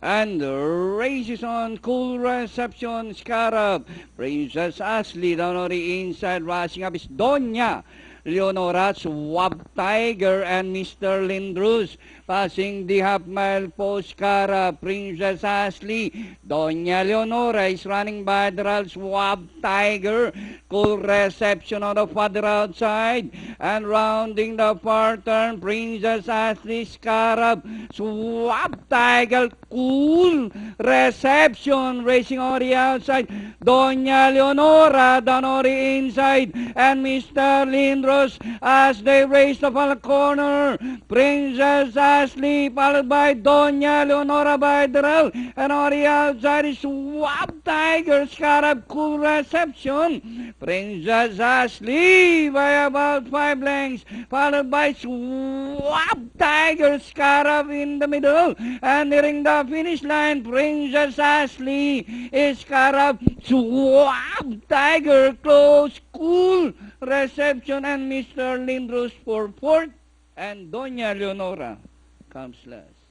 and races on cool reception Scarab. Princess Ashley down on the inside, rushing up is Doña Leonora, Swab Tiger, and Mr. Lindrus. Passing the half-mile post Scarab, Princess Ashley. Doña Leonora is running by the Swab Tiger. Cool reception on the further outside. And rounding the far turn, Princess Ashley, Scarab, Swab Tiger, cool reception, racing on the outside. Doña Leonora down on the inside, and Mr. Lindros as they race the final corner. Princess Ashley followed by Doña Leonora by the rail, and on the outside is Swab Tiger, Scarab, cool reception. Princess Ashley by about 5 lengths, followed by Swab Tiger, Scarab in the middle, and nearing the finish line, Princess Ashley, Scarab, Swab Tiger, close, cool reception, and Mr. Lindros for fourth, and Doña Leonora comes last.